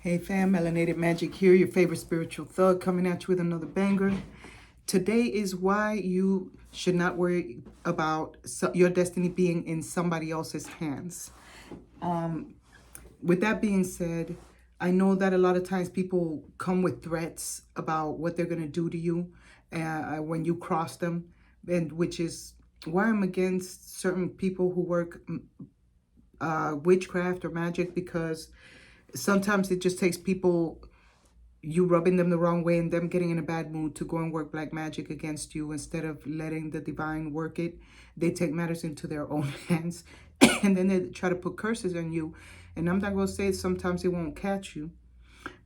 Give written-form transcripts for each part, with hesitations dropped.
Hey fam, Melanated Magic here, your favorite spiritual thug, coming at you with another banger. Today is why you should not worry about your destiny being in somebody else's hands. With that being said, I know that a lot of times people come with threats about what they're going to do to you when you cross them, and which is why I'm against certain people who work witchcraft or magic, because sometimes it just takes people, you rubbing them the wrong way and them getting in a bad mood to go and work black magic against you instead of letting the divine work it. They take matters into their own hands and then they try to put curses on you. And I'm not going to say sometimes it won't catch you,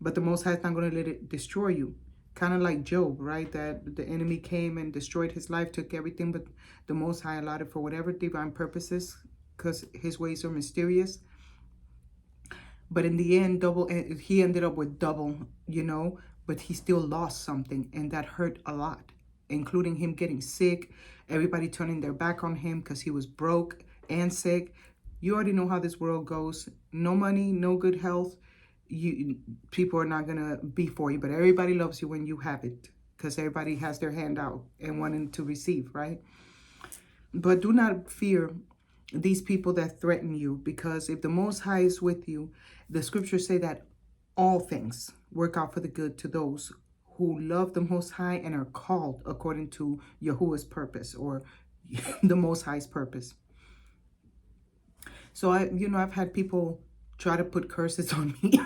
but the Most High is not going to let it destroy you. Kind of like Job, right? That the enemy came and destroyed his life, took everything, but the Most High allowed it for whatever divine purposes, because his ways are mysterious. But in the end, he ended up with double, but he still lost something, and that hurt a lot, including him getting sick, everybody turning their back on him because he was broke and sick. You already know how this world goes. No money, no good health. People are not going to be for you, but everybody loves you when you have it, because everybody has their hand out and wanting to receive, right? But do not fear these people that threaten you, because if the Most High is with you, the scriptures say that all things work out for the good to those who love the Most High and are called according to Yahuwah's purpose, or the Most High's purpose. So I've had people try to put curses on me,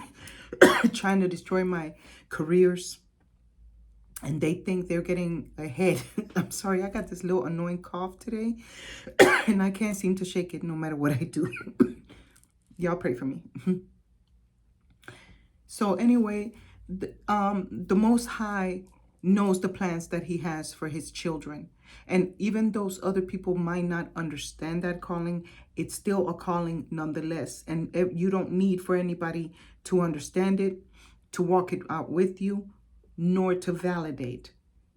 trying to destroy my careers, and they think they're getting ahead. I'm sorry, I got this little annoying cough today, and I can't seem to shake it no matter what I do. Y'all pray for me. So anyway, the Most High knows the plans that he has for his children. And even those other people might not understand that calling, it's still a calling nonetheless. And you don't need for anybody to understand it, to walk it out with you, nor to validate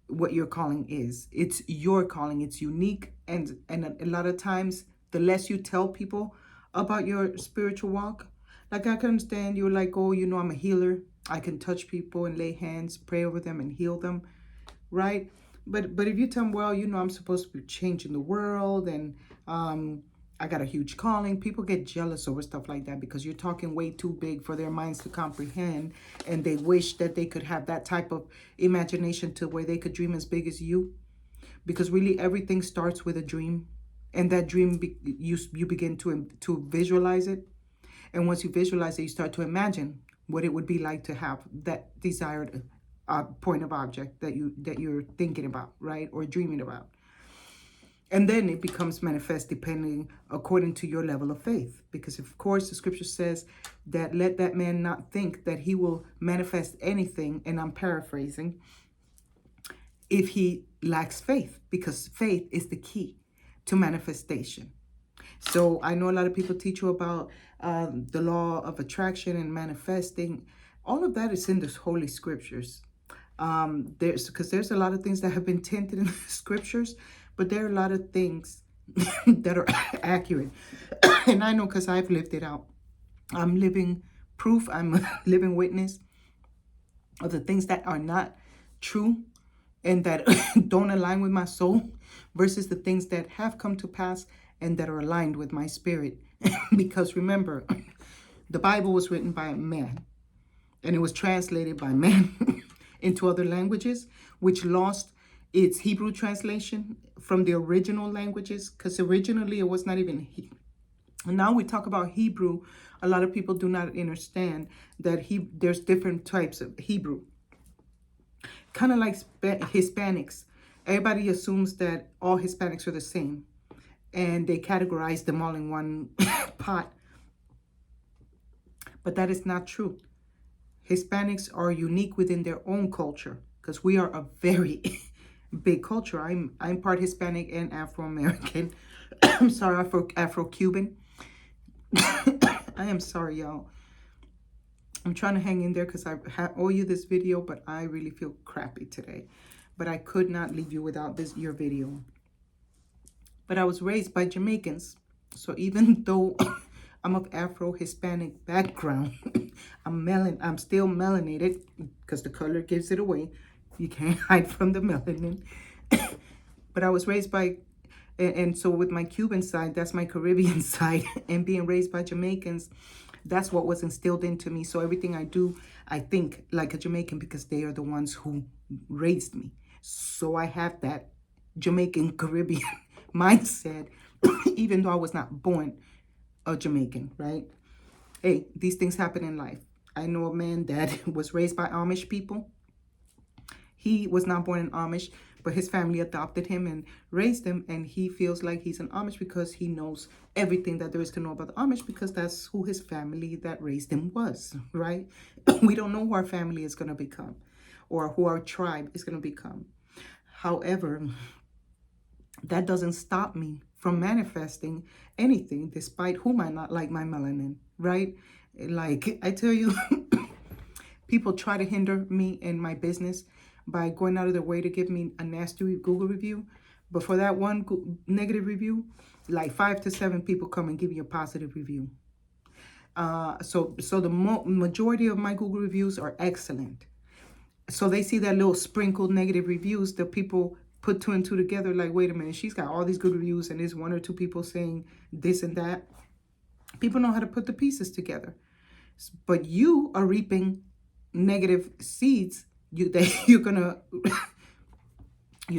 what your calling is. It's your calling. It's unique. And a lot of times, the less you tell people about your spiritual walk, like I can understand you're like, oh, I'm a healer. I can touch people and lay hands, pray over them and heal them, right? But if you tell them, well, I'm supposed to be changing the world, and I got a huge calling, people get jealous over stuff like that because you're talking way too big for their minds to comprehend, and they wish that they could have that type of imagination to where they could dream as big as you, because really everything starts with a dream, and that dream you begin to visualize it. And once you visualize it, you start to imagine what it would be like to have that desired point of object that you're thinking about, right? Or dreaming about. And then it becomes manifest depending according to your level of faith. Because of course the scripture says that let that man not think that he will manifest anything, and I'm paraphrasing, if he lacks faith, because faith is the key to manifestation. So I know a lot of people teach you about the law of attraction and manifesting. All of that is in the Holy Scriptures. There's a lot of things that have been tinted in the Scriptures, but there are a lot of things that are accurate. And I know because I've lived it out. I'm living proof. I'm a living witness of the things that are not true and that don't align with my soul versus the things that have come to pass and that are aligned with my spirit. Because remember, the Bible was written by a man, and it was translated by man into other languages, which lost its Hebrew translation from the original languages, because originally it was not even Hebrew. And now we talk about Hebrew, a lot of people do not understand that there's different types of Hebrew. Kind of like Hispanics. Everybody assumes that all Hispanics are the same, and they categorize them all in one pot. But that is not true. Hispanics are unique within their own culture, because we are a very big culture. I'm part Hispanic and Afro-American. I'm sorry, Afro-Cuban. I am sorry, y'all. I'm trying to hang in there because I owe you this video, but I really feel crappy today. But I could not leave you without your video. But I was raised by Jamaicans. So even though I'm of Afro-Hispanic background, I'm still melanated because the color gives it away. You can't hide from the melanin. But I was raised by, and so with my Cuban side, that's my Caribbean side, and being raised by Jamaicans, that's what was instilled into me. So everything I do, I think like a Jamaican because they are the ones who raised me. So I have that Jamaican Caribbean mindset, even though I was not born a Jamaican, right? Hey, these things happen in life. I know a man that was raised by Amish people. He was not born in Amish, but his family adopted him and raised him, and he feels like he's an Amish because he knows everything that there is to know about the Amish because that's who his family that raised him was, right? We don't know who our family is going to become or who our tribe is going to become. However, that doesn't stop me from manifesting anything despite who might not like my melanin, right? Like I tell you, people try to hinder me in my business by going out of their way to give me a nasty Google review. But for that one negative review, like 5 to 7 people come and give you a positive review. So the majority of my Google reviews are excellent. So they see that little sprinkled negative reviews, the people put 2 and 2 together like, wait a minute, she's got all these good reviews and there's 1 or 2 people saying this and that. People know how to put the pieces together. But you are reaping negative seeds. You're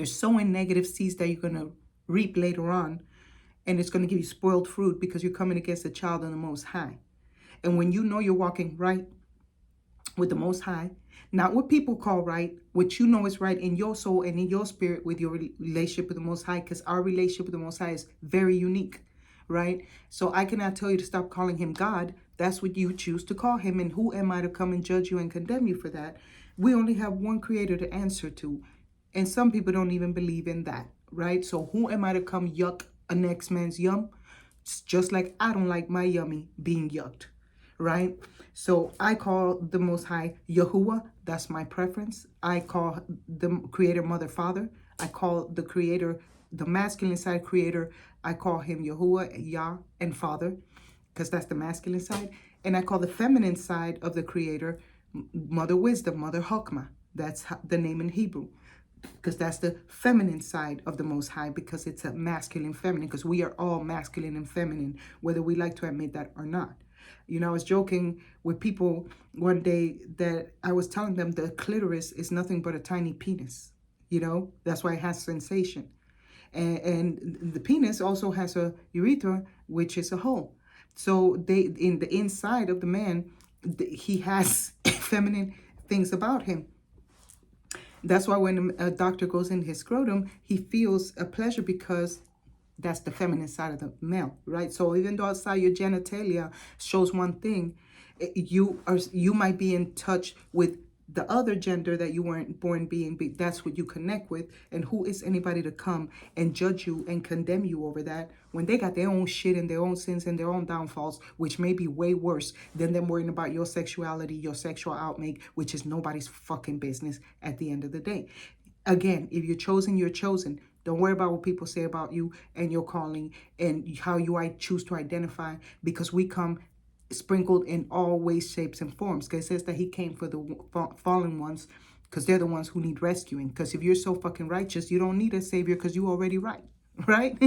sowing negative seeds that you're gonna reap later on, and it's gonna give you spoiled fruit because you're coming against the child of the Most High. And when you know you're walking right with the Most High, not what people call right, what you know is right in your soul and in your spirit with your relationship with the Most High, because our relationship with the Most High is very unique, right? So I cannot tell you to stop calling him God. That's what you choose to call him. And who am I to come and judge you and condemn you for that? We only have one creator to answer to. And some people don't even believe in that, right? So who am I to come yuck a next man's yum? It's just like I don't like my yummy being yucked, right? So I call the Most High Yahuwah. That's my preference. I call the Creator Mother Father. I call the Creator, the masculine side Creator, I call him Yahuwah, Yah, and Father, because that's the masculine side. And I call the feminine side of the Creator Mother Wisdom, Mother Hokmah. That's the name in Hebrew, because that's the feminine side of the Most High, because it's a masculine feminine, because we are all masculine and feminine, whether we like to admit that or not. You know, I was joking with people one day that I was telling them the clitoris is nothing but a tiny penis. You know, that's why it has sensation. And the penis also has a urethra, which is a hole. So in the inside of the man, he has feminine things about him. That's why when a doctor goes in his scrotum, he feels a pleasure because that's the feminine side of the male, right? So even though outside your genitalia shows one thing, you might be in touch with the other gender that you weren't born being. That's what you connect with. And who is anybody to come and judge you and condemn you over that when they got their own shit and their own sins and their own downfalls, which may be way worse than them worrying about your sexuality, your sexual outmake, which is nobody's fucking business at the end of the day. Again, if you're chosen, you're chosen. Don't worry about what people say about you and your calling and how you choose to identify, because we come sprinkled in all ways, shapes, and forms. Because it says that he came for the fallen ones, because they're the ones who need rescuing. Because if you're so fucking righteous, you don't need a savior because you're already right, right?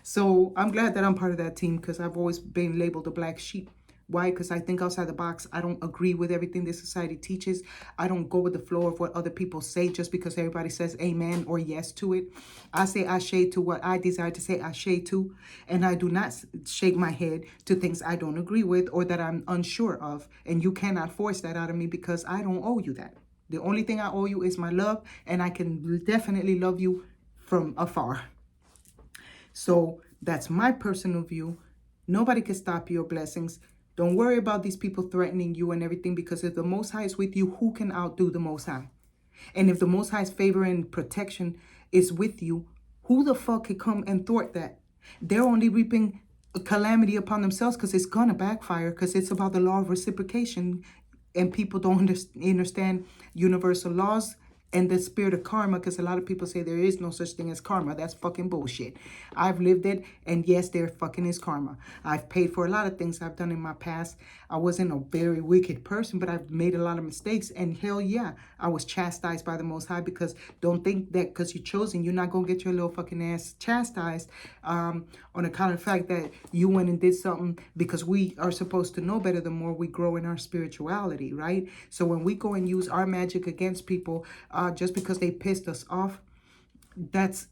So I'm glad that I'm part of that team, because I've always been labeled a black sheep. Why? Because I think outside the box. I don't agree with everything this society teaches. I don't go with the flow of what other people say just because everybody says amen or yes to it. I say ashe to what I desire to say ashe to, and I do not shake my head to things I don't agree with or that I'm unsure of. And you cannot force that out of me, because I don't owe you that. The only thing I owe you is my love, and I can definitely love you from afar. So that's my personal view. Nobody can stop your blessings. Don't worry about these people threatening you and everything, because if the Most High is with you, who can outdo the Most High? And if the Most High's favor and protection is with you, who the fuck could come and thwart that? They're only reaping calamity upon themselves, because it's going to backfire, because it's about the law of reciprocation, and people don't understand universal laws And the spirit of karma, because a lot of people say there is no such thing as karma. That's fucking bullshit. I've lived it, and yes, there fucking is karma. I've paid for a lot of things I've done in my past. I wasn't a very wicked person, but I've made a lot of mistakes. And hell yeah, I was chastised by the Most High, because don't think that because you're chosen, you're not going to get your little fucking ass chastised on account of the fact that you went and did something, because we are supposed to know better the more we grow in our spirituality, right? So when we go and use our magic against people, just because they pissed us off, that's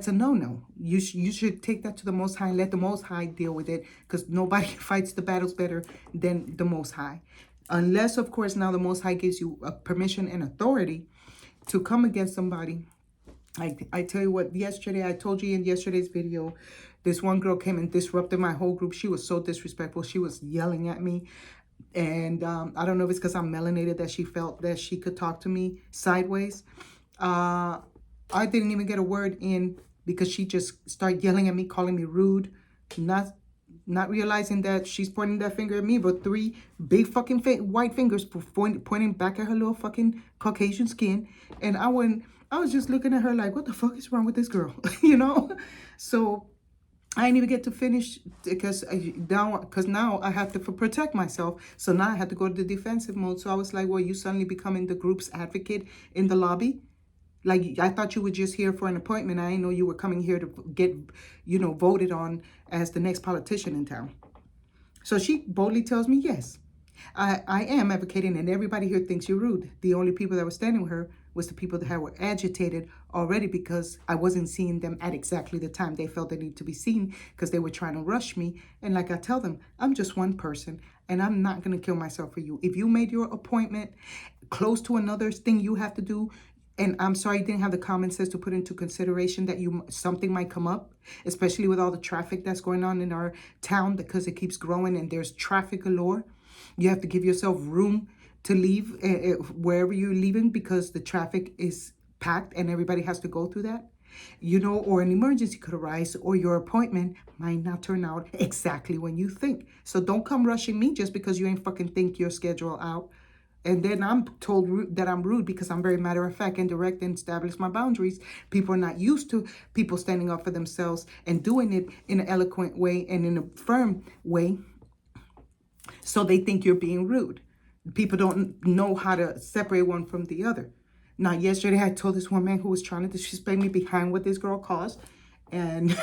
a no-no. You should take that to the Most High and let the Most High deal with it, because nobody fights the battles better than the Most High. Unless, of course, now the Most High gives you permission and authority to come against somebody. I tell you what, yesterday, I told you in yesterday's video, this one girl came and disrupted my whole group. She was so disrespectful. She was yelling at me. And I don't know if it's because I'm melanated that she felt that she could talk to me sideways. I didn't even get a word in, because she just started yelling at me, calling me rude, not realizing that she's pointing that finger at me, but three big fucking white fingers pointing back at her little fucking Caucasian skin. And I was just looking at her like, what the fuck is wrong with this girl? You know? So I didn't even get to finish, because now I have to protect myself. So now I had to go to the defensive mode. So I was like, well, you suddenly becoming the group's advocate in the lobby? Like, I thought you were just here for an appointment. I didn't know you were coming here to get, voted on as the next politician in town. So she boldly tells me, yes, I am advocating, and everybody here thinks you're rude. The only people that were standing with her was the people that were agitated already, because I wasn't seeing them at exactly the time they felt they need to be seen, because they were trying to rush me. And like I tell them, I'm just one person, and I'm not going to kill myself for you. If you made your appointment close to another thing you have to do, and I'm sorry you didn't have the common sense to put into consideration that something might come up, especially with all the traffic that's going on in our town, because it keeps growing and there's traffic galore. You have to give yourself room to leave wherever you're leaving, because the traffic is packed and everybody has to go through that. Or an emergency could arise, or your appointment might not turn out exactly when you think. So don't come rushing me just because you ain't fucking think your schedule out. And then I'm told that I'm rude because I'm very matter of fact and direct and establish my boundaries. People are not used to people standing up for themselves and doing it in an eloquent way and in a firm way. So they think you're being rude. People don't know how to separate one from the other. Now, yesterday I told this woman who was trying to disrespect me behind what this girl caused. And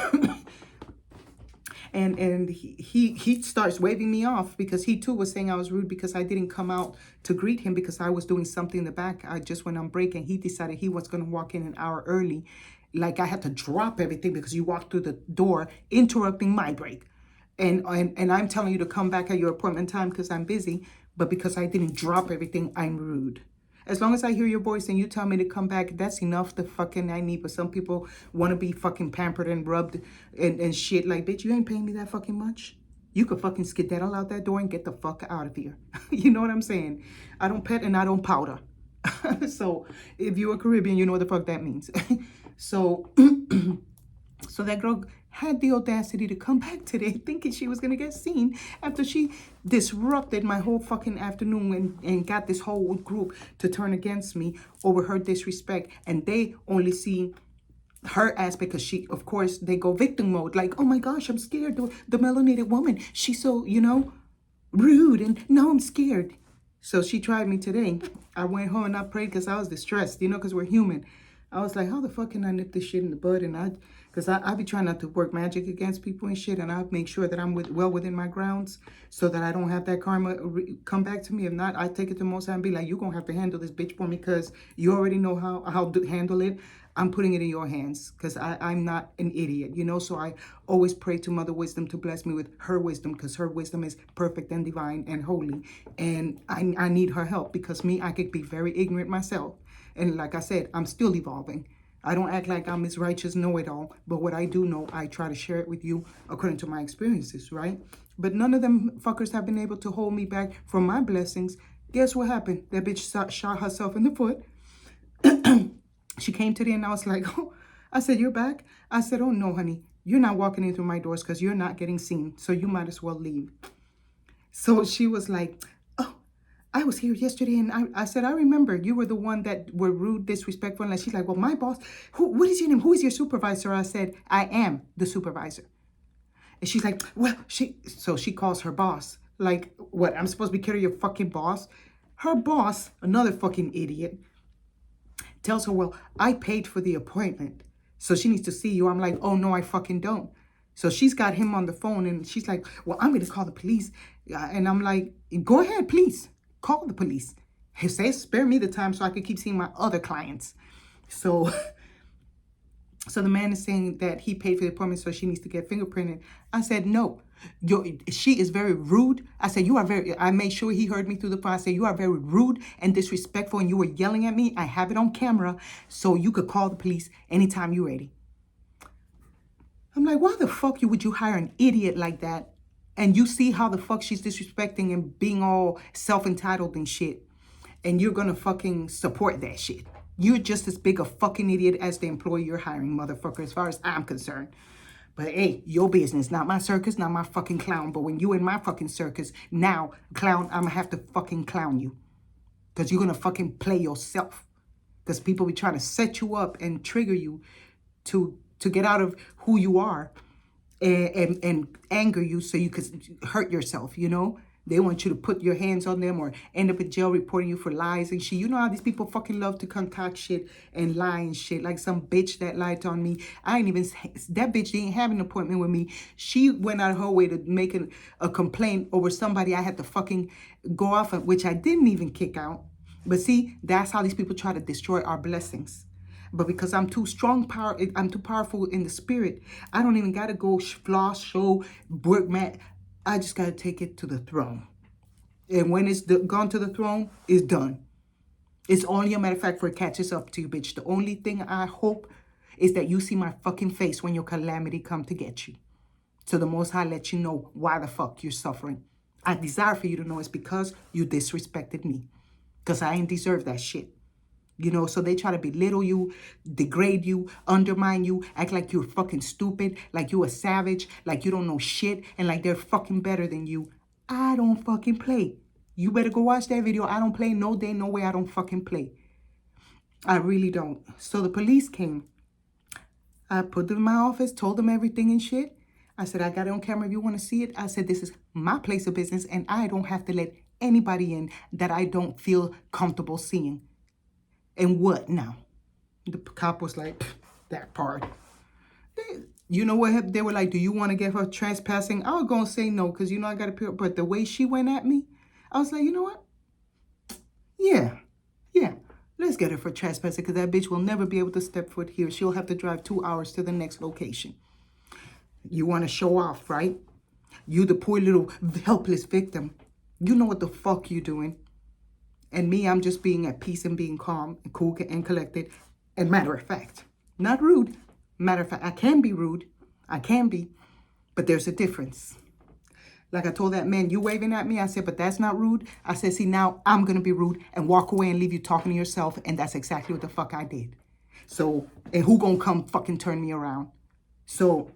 and he starts waving me off, because he too was saying I was rude because I didn't come out to greet him because I was doing something in the back. I just went on break, and he decided he was going to walk in an hour early. Like, I had to drop everything because you walked through the door interrupting my break. And I'm telling you to come back at your appointment time because I'm busy, but because I didn't drop everything, I'm rude. As long as I hear your voice and you tell me to come back, that's enough. The fucking I need. But some people want to be fucking pampered and rubbed and shit. Like, bitch, you ain't paying me that fucking much. You could fucking skedaddle out that door and get the fuck out of here. You know what I'm saying? I don't pet and I don't powder. So if you're a Caribbean, you know what the fuck that means. So so that girl had the audacity to come back today thinking she was going to get seen after she disrupted my whole fucking afternoon and got this whole group to turn against me over her disrespect. And they only see her aspect because she, of course, they go victim mode. Like, oh my gosh, I'm scared. The melanated woman, she's so, rude. And now I'm scared. So she tried me today. I went home and I prayed because I was distressed, because we're human. I was like, how the fuck can I nip this shit in the bud? And because I be trying not to work magic against people and shit. And I make sure that I'm well within my grounds so that I don't have that karma come back to me. If not, I take it to Most High and be like, you're going to have to handle this bitch for me because you already know how to handle it. I'm putting it in your hands because I'm not an idiot, So I always pray to Mother Wisdom to bless me with her wisdom because her wisdom is perfect and divine and holy. And I need her help because I could be very ignorant myself. And like I said, I'm still evolving. I don't act like I'm this righteous know-it-all, but what I do know, I try to share it with you according to my experiences, right? But none of them fuckers have been able to hold me back from my blessings. Guess what happened? That bitch shot herself in the foot. She came today and I was like, oh, I said, you're back? I said, oh no, honey, you're not walking in through my doors because you're not getting seen. So you might as well leave. So she was like, oh, I was here yesterday and I said, I remember you were the one that were rude, disrespectful. And she's like, well, my boss, what is your name? Who is your supervisor? I said, I am the supervisor. And she's like, well, so she calls her boss. Like, what, I'm supposed to be carrying your fucking boss? Her boss, another fucking idiot, tells her, well, I paid for the appointment, so she needs to see you. I'm like, oh, no, I fucking don't. So she's got him on the phone and she's like, well, I'm going to call the police. And I'm like, go ahead, please. Call the police. He says, spare me the time so I could keep seeing my other clients. So So the man is saying that he paid for the appointment, so she needs to get fingerprinted. I said, no, she is very rude. I said, I made sure he heard me through the phone. I said, you are very rude and disrespectful, and you were yelling at me. I have it on camera, so you could call the police anytime you're ready. I'm like, why the fuck would you hire an idiot like that? And you see how the fuck she's disrespecting and being all self-entitled and shit. And you're gonna fucking support that shit. You're just as big a fucking idiot as the employee you're hiring, motherfucker, as far as I'm concerned. But hey, your business, not my circus, not my fucking clown. But when you in my fucking circus, now, clown, I'm gonna have to fucking clown you. Because you're gonna fucking play yourself. Because people be trying to set you up and trigger you to get out of who you are and anger you so you could hurt yourself, you know? They want you to put your hands on them or end up in jail reporting you for lies and shit. You know how these people fucking love to concoct shit and lie and shit. Like some bitch that lied on me. That bitch didn't have an appointment with me. She went out of her way to make a complaint over somebody I had to fucking go off of, which I didn't even kick out. But see, that's how these people try to destroy our blessings. But because I'm too I'm too powerful in the spirit, I don't even got to go floss, show, work, man. I just got to take it to the throne. And when it's gone to the throne, it's done. It's only a matter of fact for it catches up to you, bitch. The only thing I hope is that you see my fucking face when your calamity come to get you. So the Most High let you know why the fuck you're suffering. I desire for you to know it's because you disrespected me. Because I ain't deserve that shit. You know, so they try to belittle you, degrade you, undermine you, act like you're fucking stupid, like you a savage, like you don't know shit, and like they're fucking better than you. I don't fucking play. You better go watch that video. I don't play no day, no way. I don't fucking play. I really don't. So the police came. I put them in my office, told them everything and shit. I said, I got it on camera if you want to see it. I said, this is my place of business, and I don't have to let anybody in that I don't feel comfortable seeing. And what now? The cop was like, that part. You know what? They were like, do you want to get her trespassing? I was going to say no, because, you know, I got to pay. But the way she went at me, I was like, you know what? Yeah. Let's get her for trespassing, because that bitch will never be able to step foot here. She'll have to drive 2 hours to the next location. You want to show off, right? You the poor little helpless victim. You know what the fuck you doing. And me, I'm just being at peace and being calm and cool and collected. And matter of fact, not rude. Matter of fact, I can be rude. I can be. But there's a difference. Like I told that man, you waving at me. I said, but that's not rude. I said, see, now I'm going to be rude and walk away and leave you talking to yourself. And that's exactly what the fuck I did. So, and who gonna come fucking turn me around? So,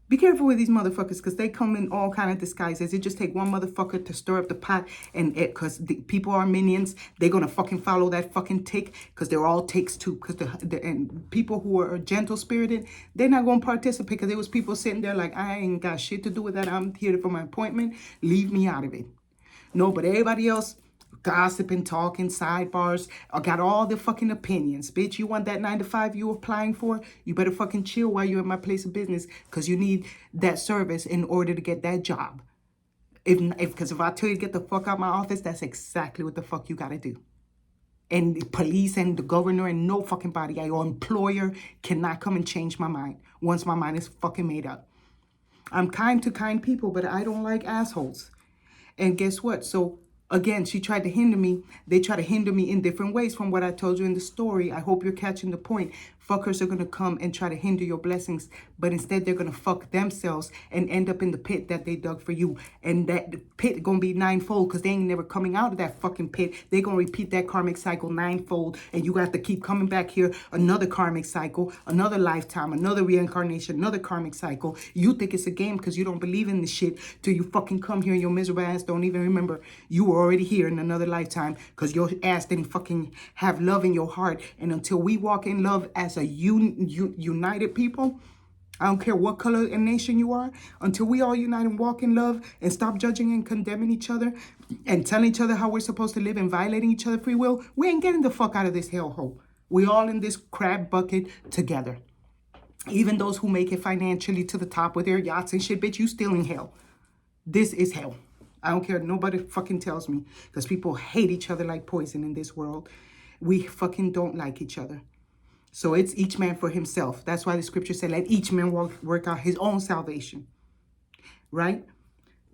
be careful with these motherfuckers, because they come in all kind of disguises. It just take one motherfucker to stir up the pot, and because the people are minions, they're gonna fucking follow that fucking tick, because they're all ticks too. Because and people who are gentle spirited, they're not gonna participate, because there was people sitting there like, I ain't got shit to do with that. I'm here for my appointment. Leave me out of it. No, but everybody else, gossiping, talking, sidebars, I got all the fucking opinions. Bitch, you want that 9-to-5 you applying for? You better fucking chill while you're in my place of business, because you need that service in order to get that job. Because if I tell you to get the fuck out of my office, that's exactly what the fuck you got to do. And the police and the governor and no fucking body, your employer cannot come and change my mind once my mind is fucking made up. I'm kind to kind people, but I don't like assholes. And guess what? So again, she tried to hinder me. They try to hinder me in different ways from what I told you in the story. I hope you're catching the point. fuckers are going to come and try to hinder your blessings, but instead they're going to fuck themselves and end up in the pit that they dug for you. And that pit going to be ninefold, because they ain't never coming out of that fucking pit. They're going to repeat that karmic cycle ninefold, and you got to keep coming back here, another karmic cycle, another lifetime, another reincarnation, another karmic cycle. You think it's a game because you don't believe in this shit till you fucking come here and your miserable ass don't even remember you were already here in another lifetime, because your ass didn't fucking have love in your heart. And until we walk in love as a united people, I don't care what color and nation you are, until we all unite and walk in love and stop judging and condemning each other and telling each other how we're supposed to live and violating each other's free will, we ain't getting the fuck out of this hellhole. We all in this crab bucket together. Even those who make it financially to the top with their yachts and shit, bitch, you still in hell. This is hell. I don't care. Nobody fucking tells me, because people hate each other like poison in this world. We fucking don't like each other. So it's each man for himself. That's why the scripture said, let each man work out his own salvation. Right?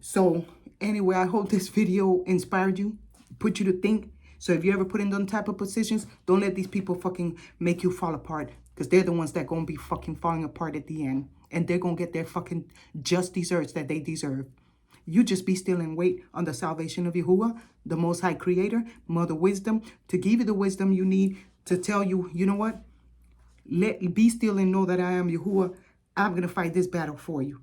So anyway, I hope this video inspired you, put you to think. So if you ever put in those type of positions, don't let these people fucking make you fall apart, because they're the ones that going to be fucking falling apart at the end. And they're going to get their fucking just desserts that they deserve. You just be still and wait on the salvation of Yahuwah, the Most High Creator, Mother Wisdom, to give you the wisdom you need to tell you, you know what? Be still and know that I am Yahuwah. I'm going to fight this battle for you.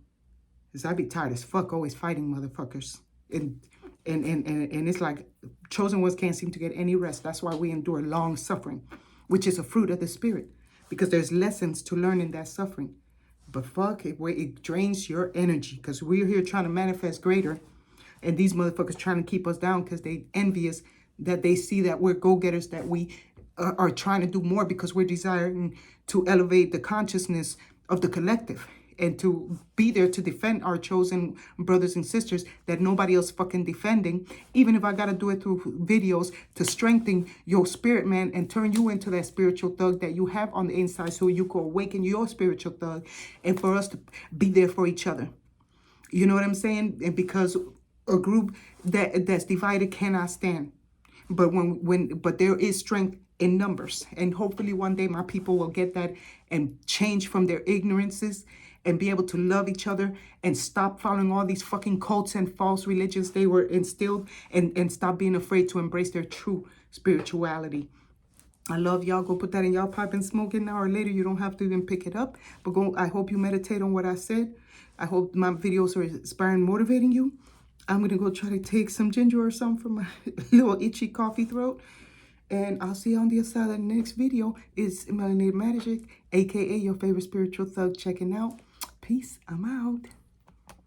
Because I be tired as fuck always fighting motherfuckers. And it's like chosen ones can't seem to get any rest. That's why we endure long suffering, which is a fruit of the Spirit. Because there's lessons to learn in that suffering. But fuck it, it drains your energy, because we're here trying to manifest greater, and these motherfuckers trying to keep us down because they envious that they see that we're go-getters, that we are trying to do more because we're desiring to elevate the consciousness of the collective and to be there to defend our chosen brothers and sisters that nobody else fucking defending. Even if I got to do it through videos to strengthen your spirit, man, and turn you into that spiritual thug that you have on the inside, so you can awaken your spiritual thug, and for us to be there for each other. You know what I'm saying? And because a group that's divided cannot stand. But but there is strength in numbers. And hopefully one day my people will get that and change from their ignorances and be able to love each other and stop following all these fucking cults and false religions they were instilled, and stop being afraid to embrace their true spirituality. I love y'all. Go put that in y'all pipe and smoke it now or later. You don't have to even pick it up. But I hope you meditate on what I said. I hope my videos are inspiring, motivating you. I'm going to go try to take some ginger or something for my little itchy coffee throat. And I'll see you on the other side of the next video. It's Melanated Magic, a.k.a. your favorite spiritual thug, checking out. Peace. I'm out.